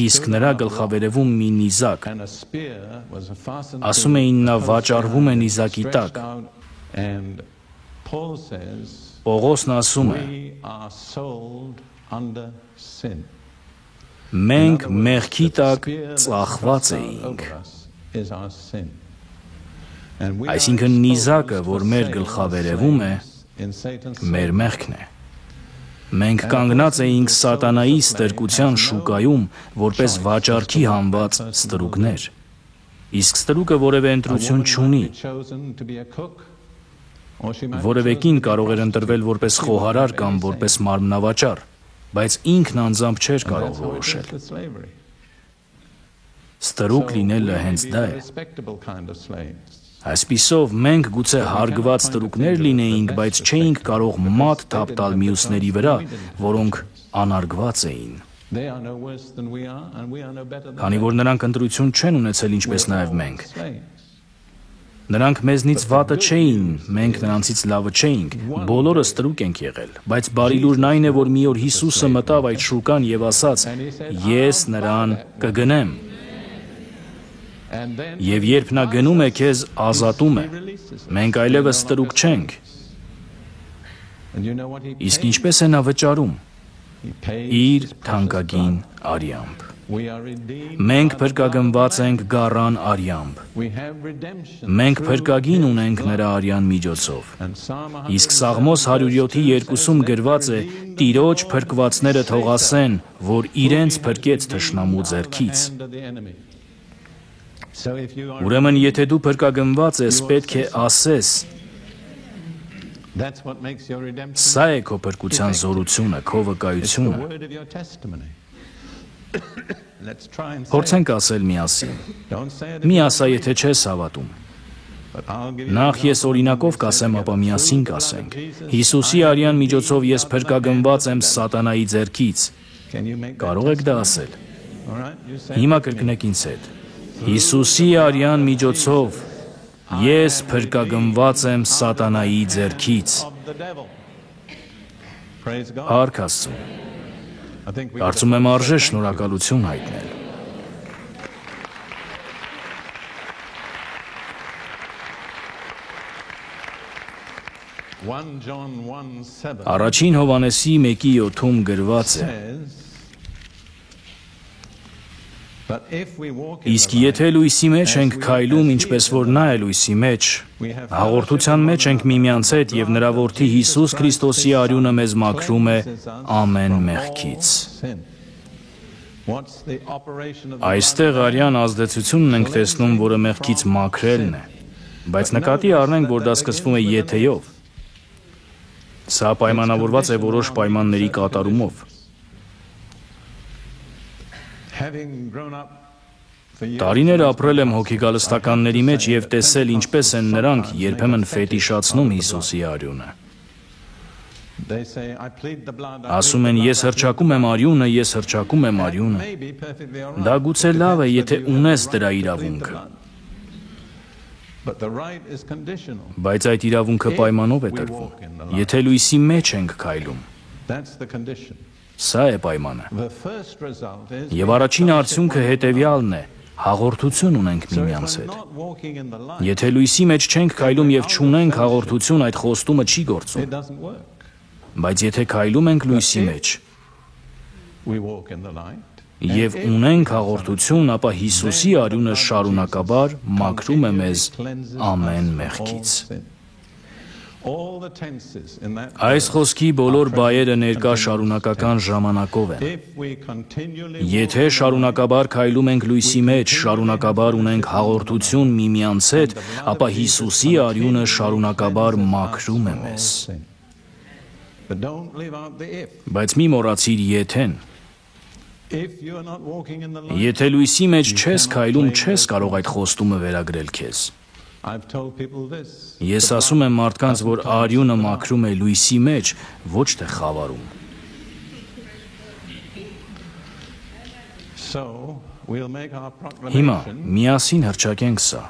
իսկ նրա գլխավերևում մի նիզակ։ Ասում էին նա վաճառվում է նիզակի տակ։ Պողոսն ասում է. մենք մեղքի տակ ծախված էինք։ Այսինքն նիզակը, որ մեր գլխավերևում է, մեր մեղքն է։ Մենք կանգնած էինք սատանայի ստրկության շուկայում, որպես վաճառքի հանված ստրուկներ։ Իսկ ստրուկը որևէ ընտրություն չունի։ Որևէ կին կարող էր ընտրվել որպես խոհարար կամ որպես մարմնավաճառ, բայց ինքն անձամբ չէր կարող որոշել։ Ստրուկ լինելը հենց դա է։ Այսպիսով մենք գուցե հարգված տրուկներ լինեինք, բայց չէինք կարող մատ թափ տալ մյուսների վրա, որոնք անարգված էին։ Քանի որ նրանք ընտրություն չեն ունեցել ինչպես նաև մենք։ Նրանք մեզնից վատը չէին, մենք նրանցից լավը չէինք, բոլորս տրուկ ենք եղել, բայց բարի լուրն այն է, որ մի օր Հիսուսը մտավ այդ շուկան և ասաց. «Ես նրան կգնեմ»։ Եվ երբ նա գնում է, քեզ ազատում է, մենք այլևս տրուկ չենք։ Իսկ ինչպես է նա վճարում։ Իր թանկագին արյամբ։ Մենք փրկագնված ենք գառան արյամբ։ Մենք փրկագին ունենք նրա արյան միջոցով։ Իսկ Սաղմոս 107:2-ում գրված է. «Տիրոջ փրկվածները թող ասեն, որ իրենց փրկեց թշնամու ձեռքից»։ Ուրեմն եթե դու փրկագնված ես, պետք է ասես. սա է քո փրկության զորությունը, քո վկայությունը։ Փորձենք ասել միասին։ Մի ասա, եթե չես հավատում։ Նախ ես օրինակով կասեմ, ապա միասին կասենք։ Հիսուսի արյան միջոցով ես փրկագնված եմ սատանայի ձեռքից։ Կարող եք դա ասել։ Հիմա կրկնեք ինձ հետ։ Հիսուսի արյան միջոցով ես փրկագնված եմ սատանայի ձեռքից։ Փառք Աստծուն։ Կարծում եմ արժե շնորհակալություն հայտնել։ Առաջին Հովհաննեսի 1:7-ում գրված է. Իսկ եթե լույսի մեջ ենք քայլում, ինչպես որ նա է լույսի մեջ, հաղորդության մեջ ենք միմյանց հետ և նրա որդի Հիսուս Քրիստոսի արյունը մեզ մաքրում է ամեն մեղքից։ Այստեղ արյան ազդեցությունն ենք տեսնում, որը մեղքից մաքրելն է, բայց նկատի առնենք, որ դա սկսվում է եթեով։ Սա պայմանավորված է որոշ պայմանների կատարումով։ Տարիներ ապրել եմ հոգեգալստականների մեջ և տեսել ինչպես են նրանք երբեմն ֆետիշացնում Հիսուսի արյունը։ Ասում են ես հռչակում եմ արյունը, ես հռչակում եմ արյունը։ Դա գուցե լավ է, եթե ունես դրա իրավունքը։ Բայց այդ իրավունքը պայմանով է տրվում։ Եթե լույսի մեջ ենք քայլում։ Սա է պայմանը։ Եվ առաջին արդյունքը հետևյալն է. հաղորդություն ունենք միմյանց հետ։ Եթե լույսի մեջ չենք քայլում և չունենք հաղորդություն, այդ խոստումը չի գործում։ Բայց եթե քայլում ենք լույսի մեջ և ունենք հաղորդություն, ապա Հիսուսի արյունը շարունակաբար մաքրում է մեզ ամեն մեղքից։ Այս խոսքի բոլոր բայերը ներկա շարունակական ժամանակով են։ Եթե շարունակաբար քայլում ենք լույսի մեջ, շարունակաբար ունենք հաղորդություն միմյանց հետ, ապա Հիսուսի արյունը շարունակաբար մաքրում է մեզ։ Բայց մի մոռացիր եթեն։ Եթե լույսի մեջ չես քայլում, չես կարող այդ խոստումը վերագրել քեզ։ Ես ասում եմ մարդկանց, որ արյունը մաքրում է լույսի մեջ, ոչ թե խավարում։ Հիմա միասին հռչակենք սա։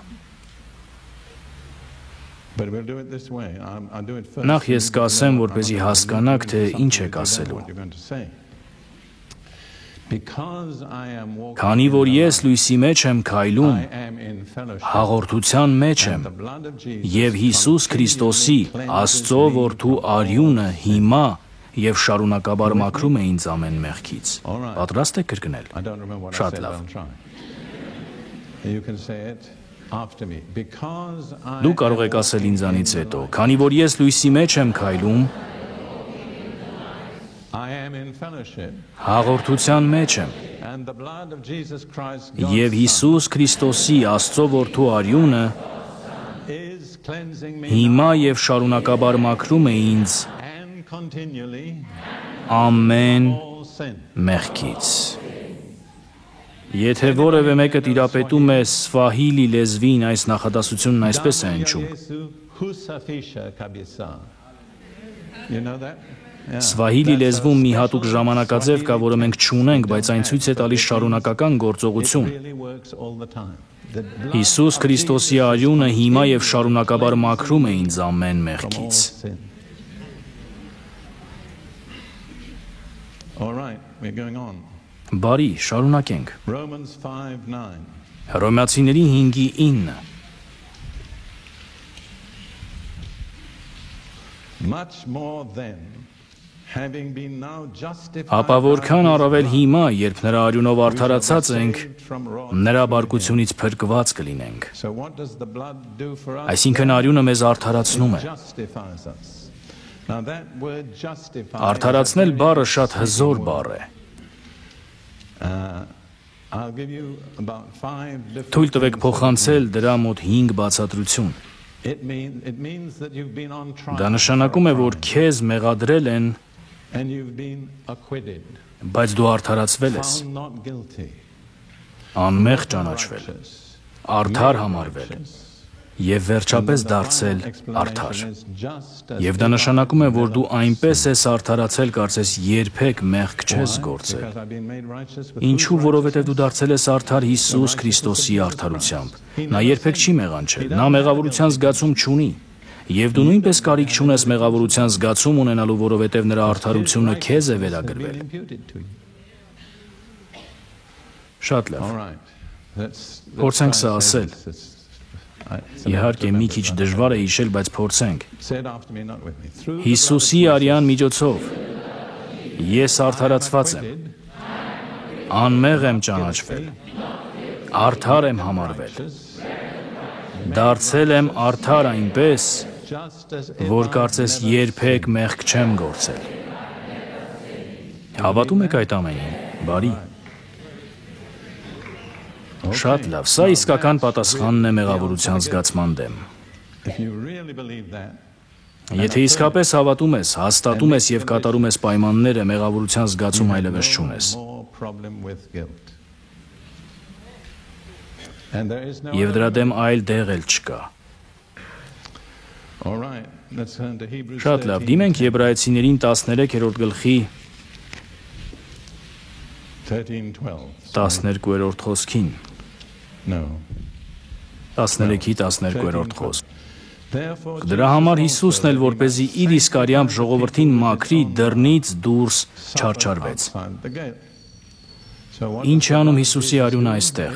Նախ ես կասեմ, որպեսզի հասկանաք, թե ինչ եք ասելու։ Քանի որ ես լույսի մեջ եմ քայլում, հաղորդության մեջ եմ, և Հիսուս Քրիստոսի Աստծո որդու արյունը հիմա և շարունակաբար մաքրում է ինձ ամեն մեղքից։ Պատրաստ եք կրկնել։ Շատ լավ։ Դու կարող եք ասել ինձանից հետո, քանի որ ես լույսի մեջ եմ քայլում, հաղորդության մեջ եմ, և Հիսուս Քրիստոսի Աստծո որդու արյունը հիմա և շարունակաբար մաքրում է ինձ ամեն մեղքից։ Եթե որևէ մեկը տիրապետում է սվահիլի լեզվին, այս նախադասությունն այսպես է հնչում. Սվահիլի լեզվում մի հատուկ ժամանակաձև կա, որը մենք չունենք, բայց այն ցույց է տալիս շարունակական գործողություն։ Հիսուս Քրիստոսի արյունը հիմա եւ շարունակաբար մաքրում է ինձ ամեն մեղքից։ Բարի, շարունակենք։ Հռոմեացիների 5:9 Ապա որքան առավել հիմա, երբ նրա արյունով արդարացած ենք, նրա բարկությունից փրկված կլինենք։ Այսինքն արյունը մեզ արդարացնում է։ Արդարացնել բառը շատ հզոր բառ է։ Թույլ տվեք փոխանցել դրա մոտ 5 բացատրություն։ Դա նշանակում է, որ քեզ մեղադրել են, բայց դու արդարացվել ես, անմեղ ճանաչվել, արդար համարվել և վերջապես դարձել արդար։ Եվ դա նշանակում է, որ դու այնպես ես արդարացել, կարծես երբեք մեղք չես գործել։ Ինչու, որովհետև դու դարձել ես արդար Հիսուս Քրիստոսի արդարությամբ։ Նա երբեք չի մեղանչել, նա մեղավորության զգացում չունի։ Եվ դու նույնպես կարիք չունես մեղավորության զգացում ունենալու, որովհետև նրա արդարությունը քեզ է վերագրվել։ Շատ լավ։ Փորձենք սա ասել։ Իհարկե մի քիչ դժվար է հիշել, բայց փորձենք։ Հիսուսի արյան միջոցով ես արդարացված եմ, անմեղ եմ ճանաչվել, արդար եմ համարվել, դարձել եմ արդար այնպես, որ կարծես երբեք մեղք չեմ գործել։ Հավատում եք այդ ամենին, բարի։ Շատ լավ, սա իսկական պատասխանն է մեղավորության զգացման դեմ։ Եթե իսկապես հավատում ես, հաստատում ես և կատարում ես պայմանները, մեղավորության զգացում այլևս չունես։ Եվ դրա դեմ այլ դեղ էլ չկա։ Շատ լավ, դիմենք Եբրայեցիներին 13-րդ գլխի 12-րդ խոսքին։ 13-12-րդ խոսք։ Դրա համար Հիսուսն էլ, որպեսզի իր իսկ արյամբ ժողովրդին մաքրի, դռնից դուրս չարչարվեց։ Ինչ է անում Հիսուսի արյունը այստեղ։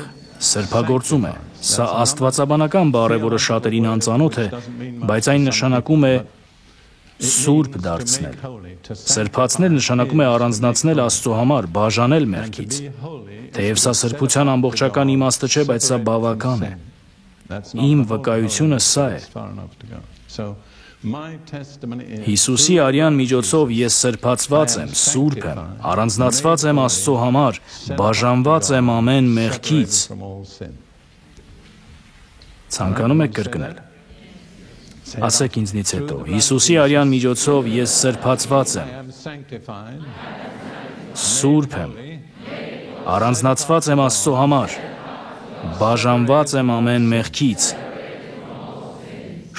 Սրբագործում է։ Սա աստվածաբանական բառ է, որը շատերին անծանոթ է, բայց այն նշանակում է սուրբ դարձնել։ Սրբացնել նշանակում է առանձնացնել Աստծո համար, բաժանել մեղքից։ Թեև սա սրբության ամբողջական իմաստը չէ, բայց սա բավական է։ Իմ վկայությունը սա է։ Հիսուսի արյան միջոցով ես սրբացված եմ, սուրբ եմ, առանձնացված եմ Աստծո համար, բաժանված եմ ամեն մեղքից։ Ցանկանում եք կրկնել։ Ասեք ինձնից հետո, Հիսուսի արյան միջոցով ես սրբացված եմ, սուրբ եմ, առանձնացված եմ Աստծո համար, բաժանված եմ ամեն մեղքից։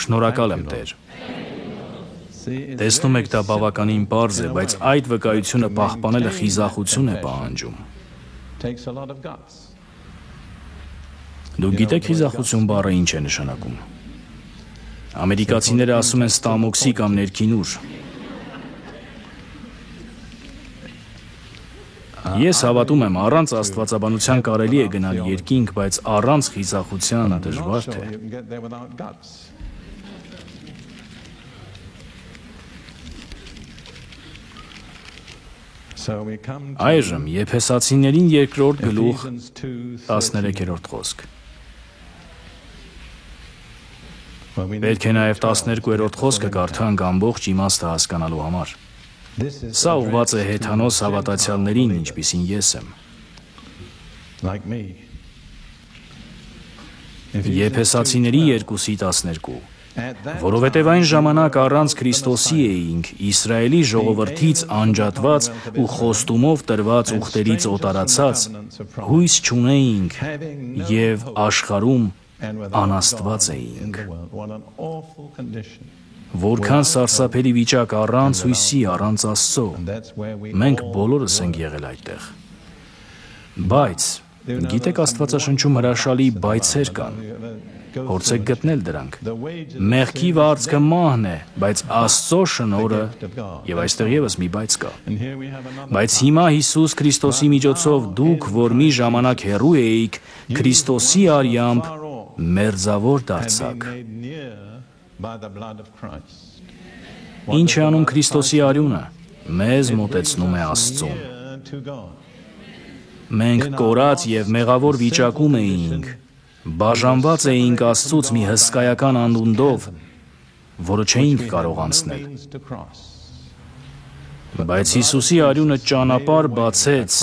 Շնորհակալ եմ, Տեր։ Տեսնում եք, դա բավականին պարզ է, բայց այդ վկայությունը պահպանելը խիզախություն է պահանջում։ Դուք գիտեք խիզախություն բառը ինչ է նշանակում։ Ամերիկացիները ասում են ստամոքսի կամ ներքին ուժ։ Ես հավատում եմ, առանց աստվածաբանության կարելի է գնալ երկինք, բայց առանց խիզախության դժվար թե։ Այժմ Եփեսացիներին 2-րդ գլուխ 13-րդ խոսք։ Պետք է նաև 12-րդ խոսքը կարդանք ամբողջ իմաստը հասկանալու համար։ Սա ուղղված է հեթանոս հավատացյալներին, ինչպիսին ես եմ։ Եփեսացիների 2:12 Որովհետև այն ժամանակ առանց Քրիստոսի էինք Իսրայելի ժողովրդից անջատված ու խոստումով տրված ուխտերից օտարացած, հույս չունեինք և աշխարհում անաստված էինք։ Որքան սարսափելի վիճակ առանց հույսի, առանց Աստծո, մենք բոլորս ենք եղել այդտեղ։ Բայց, գիտեք Աստվածաշնչում հրաշալի բայցեր կան, փորձեք գտնել դրանք։ Մեղքի վարձքը մահն է, բայց Աստծո շնորհը, եւ այստեղ եւս մի բայց կա։ Բայց հիմա Հիսուս Քրիստոսի միջոցով դուք, որ մի ժամանակ հեռու էիք, Քրիստոսի արյամբ մերձավոր դարձաք։ Ինչ է անում Քրիստոսի արյունը։ Մեզ մոտեցնում է Աստծուն։ Մենք կորած եւ մեղավոր վիճակում էինք, բաժանված էինք Աստծուց մի հսկայական անդունդով, որը չէինք կարող անցնել։ Բայց Հիսուսի արյունը ճանապարհ բացեց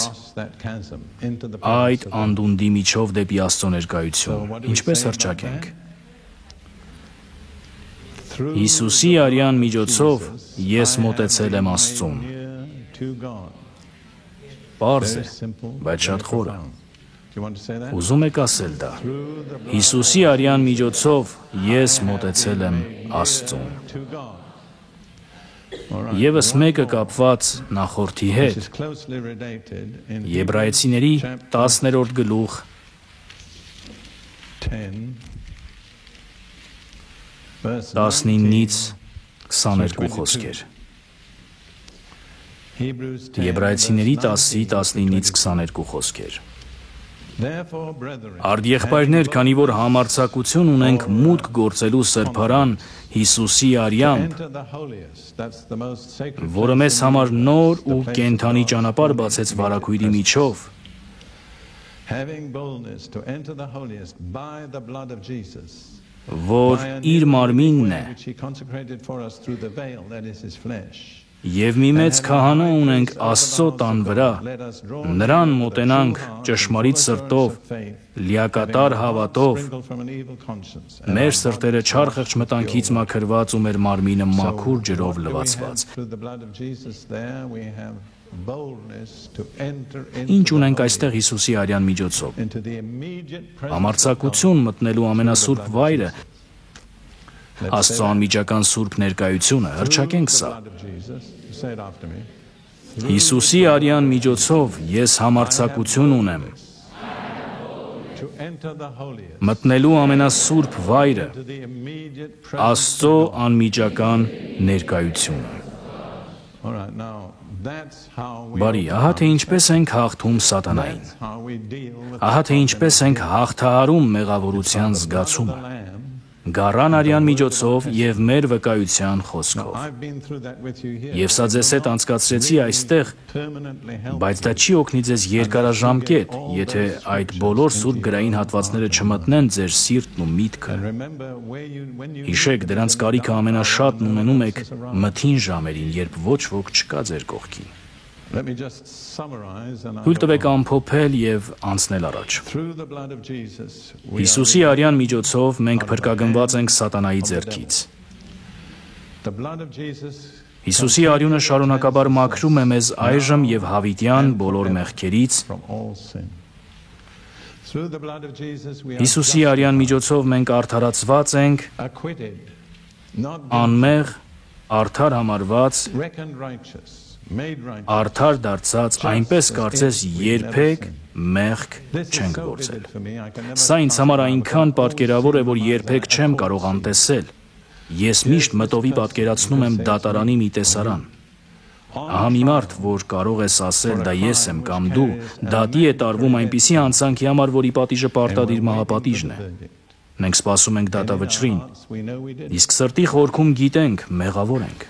այդ անդունդի միջով դեպի Աստծո ներկայություն։ Ինչպես հռչակենք։ Հիսուսի արյան միջոցով ես մոտեցել եմ Աստծուն։ Պարզ է, բայց շատ խորը։ Ուզում եք ասել դա։ Հիսուսի արյան միջոցով ես մոտեցել եմ Աստծուն։ Եվս մեկը կապված նախորդի հետ։ Եբրայեցիների 10-րդ գլուխ 19-ից 22 խոսքեր։ Եբրայեցիների 10-ի 19-ից 22 խոսքեր։ Արդ եղբայրներ, քանի որ համարձակություն ունենք մուտք գործելու սրբարան Հիսուսի արյամբ, որը մեզ համար նոր ու կենդանի ճանապարհ բացեց վարագույրի միջով, որ իր մարմինն է, և մի մեծ քահանա ունենք Աստծո տան վրա, նրան մոտենանք ճշմարիտ սրտով, լիակատար հավատով, մեր սրտերը չար խեղճ մտանքից մաքրված ու մեր մարմինը մաքուր ջրով լվացված։ Ինչ ունենք այստեղ Հիսուսի արյան միջոցով։ Համարձակություն մտնելու ամենասուրբ վայրը, Աստծո անմիջական սուրբ ներկայությունը, հռչակենք սա։ Հիսուսի արյան միջոցով ես համարձակություն ունեմ մտնելու ամենասուրբ վայրը, Աստծո անմիջական ներկայությունը։ Բարի, ահա թե ինչպես ենք հաղթում սատանային։ Ահա թե ինչպես ենք հաղթահարում մեղավորության զգացումը։ Գառան արյան միջոցով և մեր վկայության խոսքով։ Եվ սա ձեզ հետ անցկացրեցի այստեղ, բայց դա չի օգնի ձեզ երկարաժամկետ, եթե այդ բոլոր սուրբ գրային հատվածները չմտնեն ձեր սիրտն ու միտքը։ Հիշեք, դրանց կարիքը ամենաշատն ունենում եք մթին ժամերին, երբ ոչ ոք չկա ձեր կողքին։ Թույլ տվեք ամփոփել և անցնել առաջ։ Հիսուսի արյան միջոցով մենք փրկագնված ենք սատանայի ձեռքից։ Հիսուսի արյունը շարունակաբար մաքրում է մեզ այժմ և հավիտյան բոլոր մեղքերից։ Հիսուսի արյան միջոցով մենք արդարացված ենք, անմեղ, արդար համարված, արդար դարձած, այնպես կարծես երբեք մեղք չենք գործել։ Սա ինձ համար այնքան պատկերավոր է, որ երբեք չեմ կարող անտեսել։ Ես միշտ մտովի պատկերացնում եմ դատարանի մի տեսարան։ Ահա մի մարդ, որ կարող ես ասել դա ես եմ կամ դու, դատի է տարվում այնպիսի հանցանքի համար, որի պատիժը պարտադիր մահապատիժն է։ Մենք սպասում ենք դատավճռին, իսկ սրտի խորքում գիտենք, մեղավոր ենք։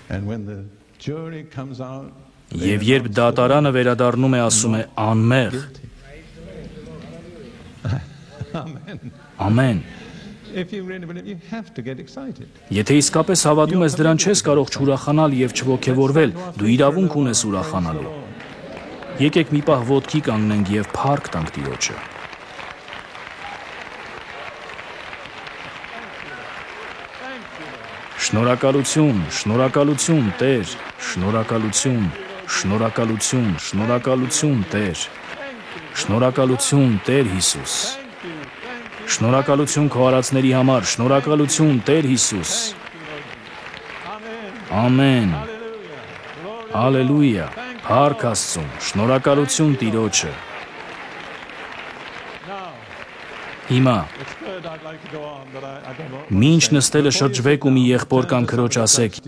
Եվ երբ դատարանը վերադառնում է, ասում է անմեղ։ Ամեն։ Եթե իսկապես հավատում ես դրան, չես կարող չուրախանալ և չոգևորվել, դու իրավունք ունես ուրախանալու։ Եկեք մի պահ ոտքի կանգնենք և փառք տանք Տիրոջը։ Շնորհակալություն, շնորհակալություն, Տեր, շնորհակալություն, շնորհակալություն, շնորհակալություն, Տեր, շնորհակալություն, Տեր Հիսուս, շնորհակալություն քո արածների համար, շնորհակալություն, Տեր Հիսուս, ամեն, ալելույա, փառք Աստծուն, շնորհակալություն Տիրոջը, հիմա, մինչ նստելը շրջվեք ու մի եղբոր կամ քրոջ ասեք,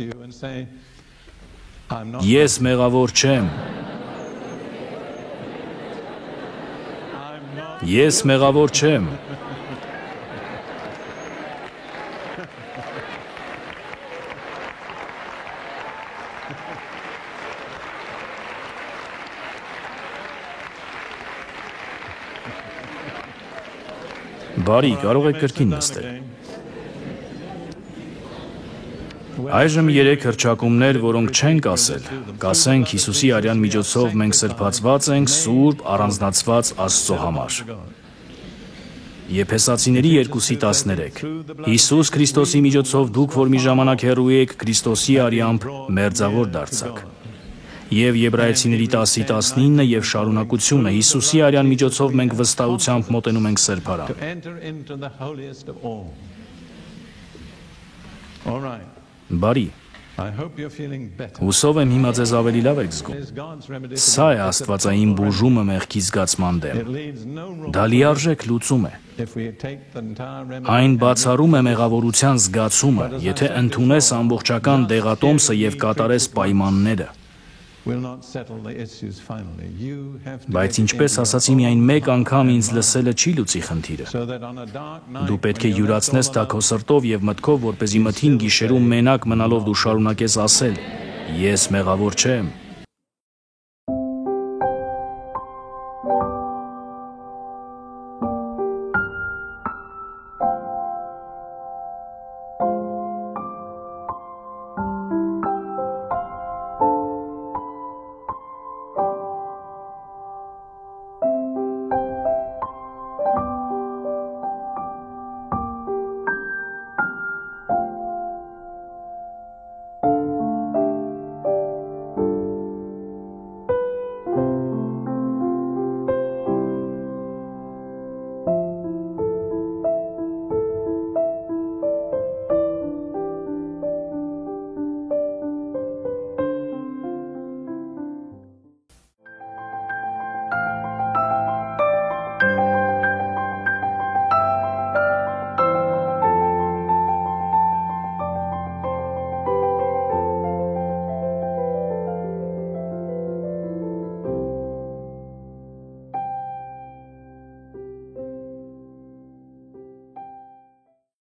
ես մեղավոր չեմ, ես մեղավոր չեմ, բարի, կարող եք կրկին նստել։ Այժմ 3 հռչակումներ, որոնք չենք ասել, կասենք Հիսուսի արյան միջոցով մենք սրբացված ենք սուրբ առանձնացված Աստծո համար։ Եփեսացիների 2:13 Հիսուս Քրիստոսի միջոցով դուք, որ մի ժամանակ հեռու եք, Քրիստոսի արյամբ մերձավոր դարձաք։ Եվ Եբրայեցիների 10:19 եւ շարունակությունը Հիսուսի արյան միջոցով մենք վստահությամբ մոտենում ենք սրբարան։ Բարի, հուսով եմ հիմա ձեզ ավելի լավ եք զգում։ Սա է աստվածային բուժումը մեղքի զգացման դեմ։ Դա լիարժեք լուծում է։ Այն բացառում է մեղավորության զգացումը, եթե ընդունես ամբողջական դեղատոմսը եւ կատարես պայմանները։ Բայց ինչպես ասացի, միայն մեկ անգամ ինձ լսելը չի լուծի խնդիրը։ Դու պետք է յուրացնես դա քո սրտով եւ մտքով, որպեսզի մթին գիշերում մենակ մնալով դու շարունակես ասել. ես մեղավոր չեմ,